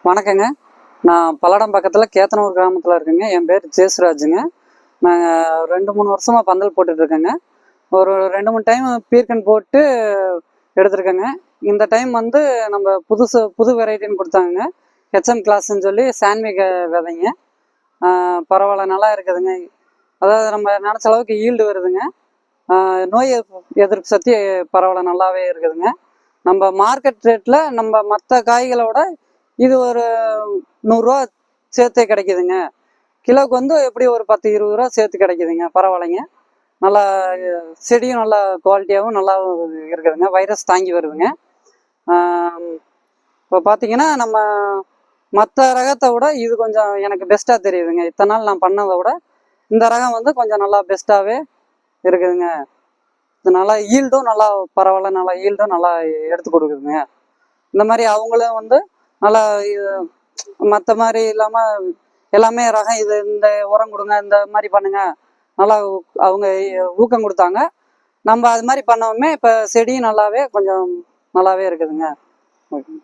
வணக்கங்க. நான் பல்லடம் பக்கத்தில் கேத்தனூர் கிராமத்தில் இருக்கேங்க. என் பேர் ஜேசுராஜுங்க. நாங்கள் 2-3 வருஷமாக பந்தல் போட்டுட்ருக்கேங்க. ஒரு 2-3 டைம் பீர்க்கன் போட்டு எடுத்திருக்கேங்க. இந்த டைம் வந்து நம்ம புது வெரைட்டின்னு கொடுத்தாங்க. ஹெச்எம் கிளாஸ்ன்னு சொல்லி சான்விக விதைங்க. பரவாயில்ல, நல்லா இருக்குதுங்க. அதாவது நம்ம நினச்ச அளவுக்கு ஈல்டு வருதுங்க. நோய் எதிர்ப்பு சக்தி பரவாயில்ல, நல்லாவே இருக்குதுங்க. நம்ம மார்க்கெட் ரேட்டில் நம்ம மற்ற காய்களோட இது ஒரு 100 ரூபா சேர்த்து கிடைக்குதுங்க. கிலோவுக்கு வந்து எப்படி ஒரு 10-20 ரூபா சேர்த்து கிடைக்குதுங்க. பரவாயில்லைங்க. நல்லா செடியும் நல்லா குவாலிட்டியாகவும் நல்லா இருக்குதுங்க. வைரஸ் தாங்கி வருதுங்க. இப்போ பார்த்தீங்கன்னா நம்ம மற்ற ரகத்தை விட இது கொஞ்சம் எனக்கு பெஸ்ட்டாக தெரியுதுங்க. இத்தனை நாள் நான் பண்ணதை விட இந்த ரகம் வந்து கொஞ்சம் நல்லா பெஸ்ட்டாகவே இருக்குதுங்க. இது நல்லா ஈல்டும் நல்லா பரவாயில்ல, நல்லா ஈல்டும் நல்லா எடுத்து கொடுக்குதுங்க. இந்த மாதிரி அவங்களும் வந்து நல்லா மற்ற மாதிரி இல்லாமல் எல்லாமே ரகம் இது இந்த உரம் கொடுங்க, இந்த மாதிரி பண்ணுங்க, நல்லா அவங்க ஊக்கம் கொடுத்தாங்க. நம்ம அது மாதிரி பண்ணவுமே இப்போ செடியும் நல்லாவே கொஞ்சம் நல்லாவே இருக்குதுங்க. ஓகே.